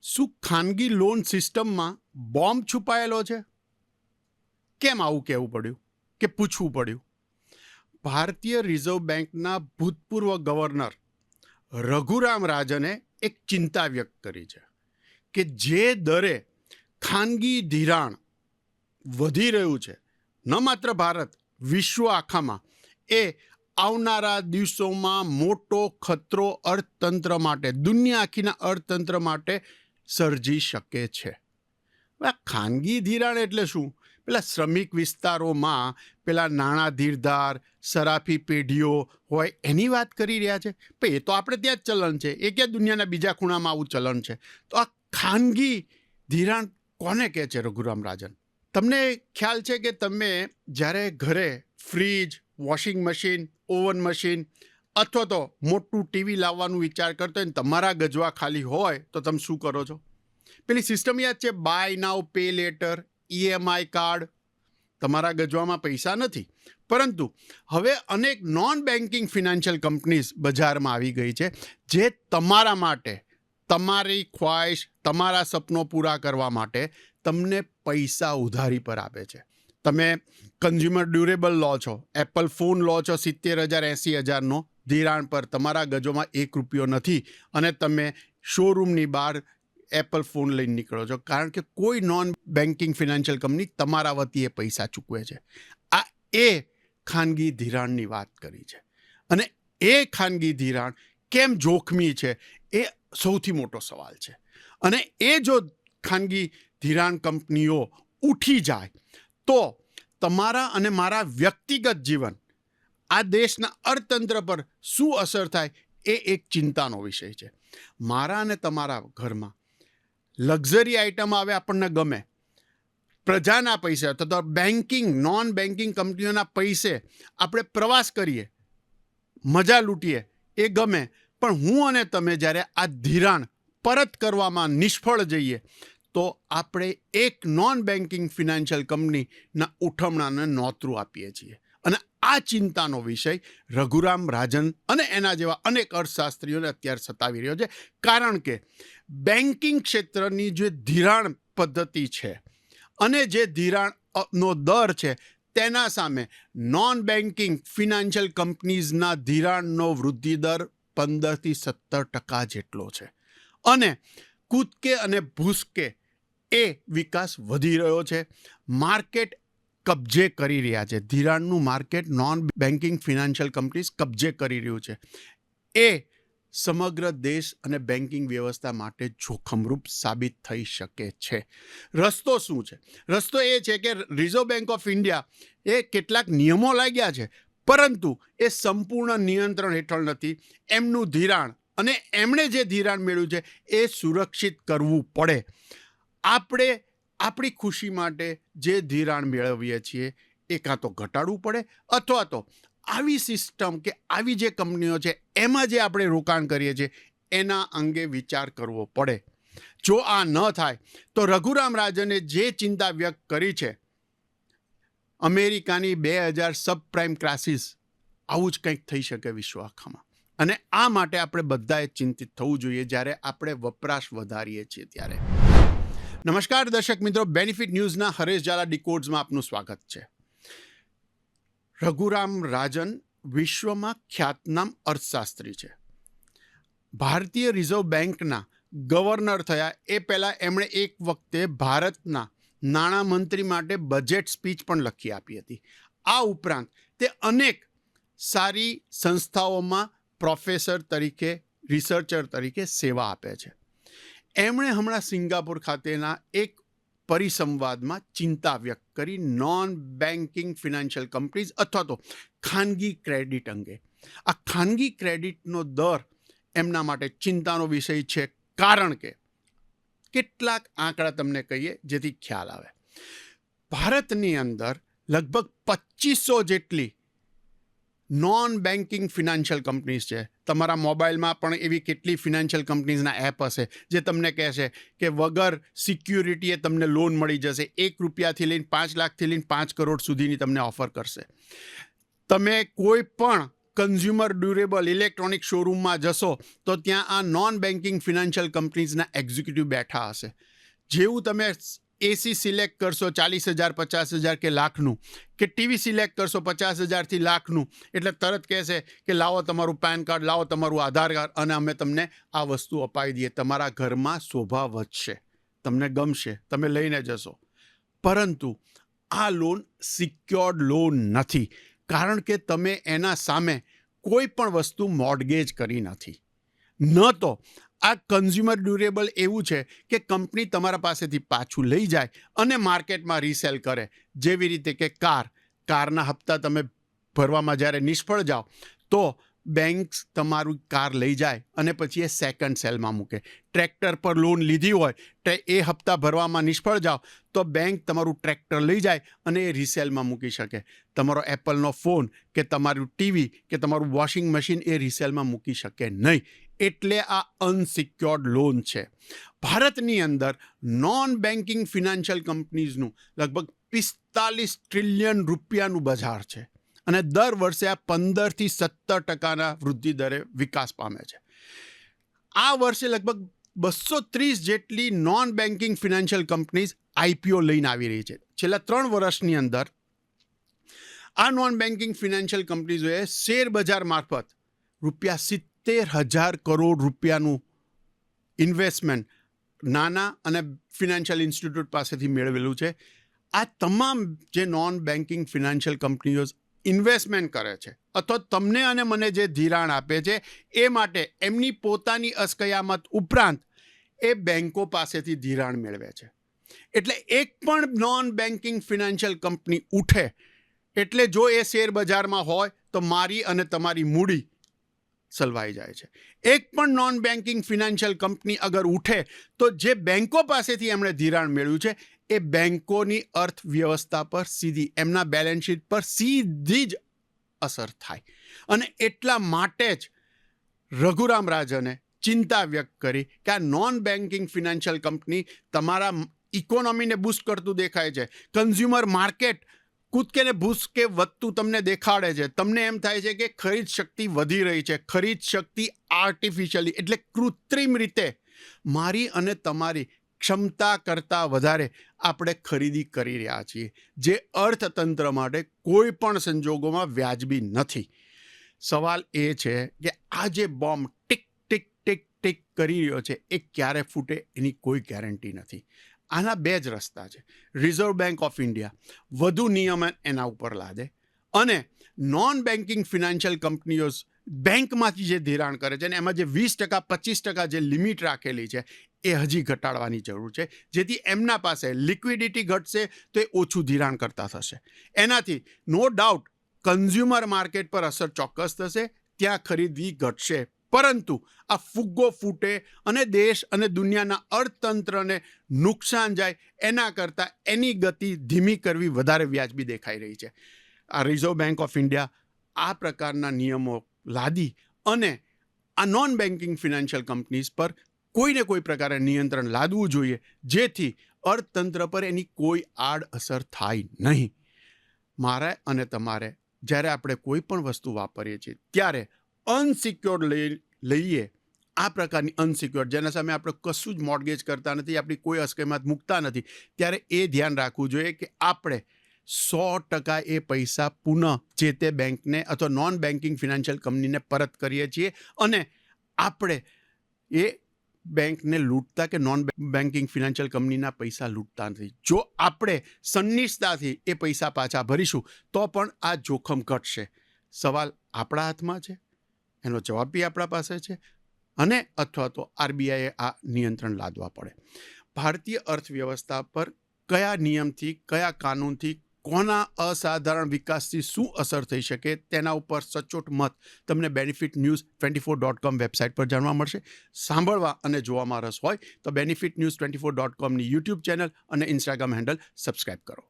શું ખાનગી લોન સિસ્ટમમાં બોમ્બ છુપાયેલો છે? કેમ આવું કહેવું પડ્યું કે પૂછવું પડ્યું? ભારતીય રિઝર્વ બેંકના ભૂતપૂર્વ ગવર્નર રઘુરામ રાજને એક ચિંતા વ્યક્ત કરી છે કે જે દરે ખાનગી ધિરાણ વધી રહ્યું છે, ન માત્ર ભારત, વિશ્વ આખામાં, એ આવનારા દિવસોમાં મોટો ખતરો અર્થતંત્ર માટે, દુનિયા આખીના અર્થતંત્ર માટે સર્જી શકે છે. આ ખાનગી ધિરાણ એટલે શું? પેલા શ્રમિક વિસ્તારોમાં પેલા નાણાં ધીરધાર, સરાફી પેઢીઓ હોય એની વાત કરી રહ્યા છે? એ તો આપણે ત્યાં જ ચલણ છે. એ ક્યાં દુનિયાના બીજા ખૂણામાં આવું ચલણ છે? તો આ ખાનગી ધિરાણ કોને કહે છે, રઘુરામ રાજન? તમને ખ્યાલ છે કે તમે જ્યારે ઘરે fridge, washing machine, oven machine અથવા તો મોટું ટીવી લાવવાનું વિચાર કરતો હોય ને તમારા ગજવા ખાલી હોય તો તમે શું કરો છો? પેલી સિસ્ટમ યાદ છે, buy now pay letter, EMI card. તમારા ગજવામાં પૈસા નથી, પરંતુ હવે અનેક નોન બેન્કિંગ ફિનાન્શિયલ કંપનીઝ બજારમાં આવી ગઈ છે જે તમારા માટે, તમારી ખ્વાહિશ, તમારા સપનો પૂરા કરવા માટે તમને પૈસા ઉધારી પર આપે છે. તમે કન્ઝ્યુમર ડ્યુરેબલ લો છો, એપલ ફોન લો છો 70,000 80,000નો ધિરાણ પર, તમારા ગજોમાં ₹1 નથી અને તમે શોરૂમની બહાર એપલ ફોન લઈને નીકળો છો, કારણ કે કોઈ નોન બેન્કિંગ ફિનાન્શિયલ કંપની તમારા વતીએ પૈસા ચૂકવે છે. આ એ ખાનગી ધિરાણની વાત કરી છે. અને એ ખાનગી ધિરાણ કેમ જોખમી છે એ સૌથી મોટો સવાલ છે. અને એ જો ખાનગી ધિરાણ કંપનીઓ ઉઠી જાય તો તમારા અને મારા વ્યક્તિગત જીવન, આ દેશના અર્થતંત્ર પર શું અસર થાય એ એક ચિંતાનો વિષય છે. મારા અને તમારા ઘરમાં લક્ઝરી આઇટમ આવે, આપણને ગમે, પ્રજાના પૈસા તથા બેન્કિંગ, નોન બેન્કિંગ કંપનીઓના પૈસે આપણે પ્રવાસ કરીએ, મજા લૂંટીએ, એ ગમે. પણ હું અને તમે જ્યારે આ ધિરાણ પરત કરવામાં નિષ્ફળ જઈએ તો આપણે એક નોન બેન્કિંગ ફિનાન્શિયલ કંપનીના ઉઠમણાને નોતરું આપીએ છીએ. અને આ ચિંતાનો વિષય રઘુરામ રાજન અને એના જેવા અનેક અર્થશાસ્ત્રીઓને અત્યારે સતાવી રહ્યો છે. કારણ કે બેન્કિંગ ક્ષેત્રની જે ધિરાણ પદ્ધતિ છે અને જે ધિરાણનો દર છે તેના સામે નોન બેન્કિંગ ફિનાન્શિયલ કંપનીઝના ધિરાણનો વૃદ્ધિ દર 15% જેટલો છે. અને કૂદકે અને ભૂસકે એ વિકાસ વધી રહ્યો છે. માર્કેટ કબજે કરી રહ્યા છે. ધિરાણનું market non banking financial companies કબજે કરી રહ્યું છે. એ સમગ્ર દેશ અને બેન્કિંગ વ્યવસ્થા માટે જોખમરૂપ સાબિત થઈ શકે છે. રસ્તો શું છે? રસ્તો એ છે કે રિઝર્વ બેંક ઓફ ઇન્ડિયા એ કેટલાક નિયમો લાગ્યા છે, પરંતુ એ સંપૂર્ણ નિયંત્રણ હેઠળ નથી. એમનું ધિરાણ અને એમણે જે ધિરાણ મેળવ્યું છે એ સુરક્ષિત કરવું પડે. આપણે આપણી ખુશી માટે જે ધિરાણ મેળવીએ છીએ એ કાં તો ઘટાડવું પડે અથવા તો આવી સિસ્ટમ કે આવી જે કંપનીઓ છે એમાં જે આપણે રોકાણ કરીએ છીએ એના અંગે વિચાર કરવો પડે. જો આ ન થાય તો રઘુરામ રાજને જે ચિંતા વ્યક્ત કરી છે, અમેરિકાની 2000 સબપ્રાઇમ ક્રાઇસિસ, આવું જ કંઈક થઈ શકે વિશ્વ આખામાં. અને આ માટે આપણે બધાએ ચિંતિત થવું જોઈએ જ્યારે આપણે વપરાશ વધારીએ છીએ ત્યારે. નમસ્કાર દર્શક મિત્રો, બેનિફિટ ન્યૂઝના હરેશ ઝાલા ડીકોડ્સમાં આપનું સ્વાગત છે. રઘુરામ રાજન વિશ્વમાં ખ્યાતનામ અર્થશાસ્ત્રી છે. ભારતીય રિઝર્વ બેંકના ગવર્નર થયા એ પહેલાં એમણે એક વખતે ભારતના નાણામંત્રી માટે બજેટ સ્પીચ પણ લખી આપી હતી. આ ઉપરાંત તે અનેક સારી સંસ્થાઓમાં પ્રોફેસર તરીકે, રિસર્ચર તરીકે સેવા આપે છે. એમણે હમણાં સિંગાપુર ખાતેના એક પરિસંવાદમાં ચિંતા વ્યક્ત કરી નોન બેન્કિંગ ફિનાન્શિયલ કંપનીઝ અથવા તો ખાનગી ક્રેડિટ અંગે. આ ખાનગી ક્રેડિટનો દર એમના માટે ચિંતાનો વિષય છે, કારણ કે કેટલાક આંકડા તમને કહીએ જેથી ખ્યાલ આવે. ભારતની અંદર લગભગ 2500 જેટલી નોન બેન્કિંગ ફિનાન્શિયલ કંપનીઝ છે. તમારા મોબાઈલમાં પણ એવી કેટલી ફિનાન્શિયલ કંપનીઝના એપ હશે જે તમને કહેશે કે વગર સિક્યુરિટીએ તમને લોન મળી જશે. ₹1 લઈને 5 લાખથી લઈને 5 કરોડ સુધીની તમને ઓફર કરશે. તમે કોઈ પણ કન્ઝ્યુમર ડ્યુરેબલ ઇલેક્ટ્રોનિક શોરૂમમાં જશો તો ત્યાં આ નોન બેન્કિંગ ફિનાન્શિયલ કંપનીઝના એક્ઝિક્યુટિવ બેઠા હશે. જેવું તમે એસી સિલેક્ટ કરશો 40,000 50,000 કે લાખનું, કે ટીવી સિલેક્ટ કરશો 50,000થી લાખનું, એટલે તરત કહેશે કે લાવો તમારું પેન કાર્ડ, લાવો તમારું આધાર કાર્ડ, અને અમે તમને આ વસ્તુ અપાવી દઈએ. તમારા ઘરમાં શોભા વધશે, તમને ગમશે, તમે લઈને જશો. પરંતુ આ લોન સિક્યોર્ડ લોન નથી, કારણ કે તમે એના સામે કોઈ પણ વસ્તુ મોર્ટગેજ કરી નથી. ન તો આ કન્ઝ્યુમર ડ્યુરેબલ એવું છે કે કંપની તમારા પાસેથી પાછું લઈ જાય અને માર્કેટમાં રીસેલ કરે. જેવી રીતે કે કારના હપ્તા તમે ભરવામાં જ્યારે નિષ્ફળ જાઓ તો બેંક તમારું કાર લઈ જાય અને પછી એ સેકન્ડ સેલમાં મૂકે. ટ્રેક્ટર પર લોન લીધી હોય એ હપ્તા ભરવામાં નિષ્ફળ જાઓ તો બેંક તમારું ટ્રેક્ટર લઈ જાય અને એ રીસેલમાં મૂકી શકે. તમારો એપલનો ફોન કે તમારું ટીવી કે તમારું વોશિંગ મશીન એ રીસેલમાં મૂકી શકે નહીં. એટલે આ અનસિક્યોર્ડ લોન છે. ભારતની અંદર નોન બેન્કિંગ ફિનાન્શિયલ કંપનીઝનું લગભગ 45 ટ્રિલિયન રૂપિયાનું બજાર છે અને દર વર્ષે આ 15થી 17% વૃદ્ધિ દરે વિકાસ પામે છે. આ વર્ષે લગભગ 230 જેટલી non banking financial companies IPO લઈને આવી રહી છે. છેલ્લા 3 વર્ષની અંદર આ નોન બેન્કિંગ ફિનાન્શિયલ કંપનીઝોએ શેર બજાર મારફત ₹70,000 કરોડ રૂપિયાનું ઇન્વેસ્ટમેન્ટ નાના અને ફિનાન્શિયલ ઇન્સ્ટિટ્યૂટ પાસેથી મેળવેલું છે. આ તમામ જે નોન બેન્કિંગ ફિનાન્શિયલ કંપનીઓ ઇન્વેસ્ટમેન્ટ કરે છે અથવા તમને અને મને જે ધિરાણ આપે છે એ માટે એમની પોતાની અસ્કયામત ઉપરાંત એ બેન્કો પાસેથી ધિરાણ મેળવે છે. એટલે એક પણ નોન બેન્કિંગ ફિનાન્શિયલ કંપની ઉઠે એટલે જો એ શેર બજારમાં હોય તો મારી અને તમારી મૂડી સલવાઈ જાય છે. એક પણ નોન બેન્કિંગ ફિનાન્શિયલ કંપની અગર ઉઠે તો જે બેન્કો પાસેથી એમણે ધિરાણ મેળવ્યું છે એ બેન્કોની અર્થવ્યવસ્થા પર સીધી, એમના બેલેન્સ શીટ પર સીધી જ અસર થાય. અને એટલા માટે જ રઘુરામ રાજને ચિંતા વ્યક્ત કરી કે આ નોન બેન્કિંગ ફિનાન્શિયલ કંપની તમારા ઇકોનોમીને બૂસ્ટ કરતું દેખાય છે. કન્ઝ્યુમર માર્કેટ કૂદકે ને ભૂસકે વધતું તમને દેખાડે છે. તમને એમ થાય છે કે ખરીદ શક્તિ વધી રહી છે. ખરીદ શક્તિ આર્ટિફિશિયલી એટલે કૃત્રિમ રીતે મારી અને તમારી ક્ષમતા કરતાં વધારે આપણે ખરીદી કરી રહ્યા છીએ, જે અર્થતંત્ર માટે કોઈ પણ સંજોગોમાં વ્યાજબી નથી. સવાલ એ છે કે આ જે bomb tick tick tick tick કરી રહ્યો છે એ ક્યારે ફૂટે એની કોઈ ગેરંટી નથી. આના 2 જ રસ્તા છે. રિઝર્વ બેંક ઓફ ઇન્ડિયા વધુ નિયમન એના ઉપર લાદે અને નોન બેન્કિંગ ફિનાન્શિયલ કંપનીઓ બેંકમાંથી જે ધિરાણ કરે છે અને એમાં જે 20% 25% જે લિમિટ રાખેલી છે એ હજી ઘટાડવાની જરૂર છે, જેથી એમના પાસે લિક્વિડિટી ઘટશે તો એ ઓછું ધિરાણ કરતા થશે. એનાથી નો ડાઉટ કન્ઝ્યુમર માર્કેટ પર અસર ચોક્કસ થશે, ત્યાં ખરીદી ઘટશે. પરંતુ આ ફુગ્ગો ફૂટે અને દેશ અને દુનિયાના અર્થતંત્રને નુકસાન જાય એના કરતાં એની ગતિ ધીમી કરવી વધારે વ્યાજબી દેખાઈ રહી છે. આ રિઝર્વ બેંક ઓફ ઇન્ડિયા આ પ્રકારના નિયમો લાદી અને આ નોન બેન્કિંગ ફિનાન્શિયલ કંપનીઝ પર કોઈને કોઈ પ્રકારે નિયંત્રણ લાદવું જોઈએ, જેથી અર્થતંત્ર પર એની કોઈ આડઅસર થાય નહીં. મારે અને તમારે જ્યારે આપણે કોઈ પણ વસ્તુ વાપરીએ છીએ ત્યારે અનસિક્યોર્ડ લઈએ, આ પ્રકારની અનસિક્યોર્ડ જેના સામે આપણે કશું જ મોર્ટગેજ કરતા નથી, આપણી કોઈ અસ્કયામત મૂકતા નથી, ત્યારે એ ધ્યાન રાખવું જોઈએ કે આપણે 100% એ પૈસા પુનઃ જે તે બેંકને અથવા નોન બેન્કિંગ ફિનાન્શિયલ કંપનીને પરત કરીએ છીએ અને આપણે એ બેંકને લૂંટતા કે નોન બેન્કિંગ ફિનાન્શિયલ કંપનીના પૈસા લૂંટતા નથી. જો આપણે સંનિષ્ઠતાથી એ પૈસા પાછા ભરીશું તો પણ આ જોખમ ઘટશે. સવાલ આપણા હાથમાં છે, એનો જવાબ બી આપણા પાસે છે, અને અથવા તો આરબીઆઈએ આ નિયંત્રણ લાદવા પડે. ભારતીય અર્થવ્યવસ્થા પર કયા નિયમથી, કયા કાનૂનથી, કોના અસાધારણ વિકાસથી શું અસર થઈ શકે તેના ઉપર સચોટ મત તમને benefitnews24.com વેબસાઇટ પર જાણવા મળશે. સાંભળવા અને જોવામાં રસ હોય તો benefitnews24.comની યુટ્યુબ ચેનલ અને ઇન્સ્ટાગ્રામ હેન્ડલ સબસ્ક્રાઇબ કરો.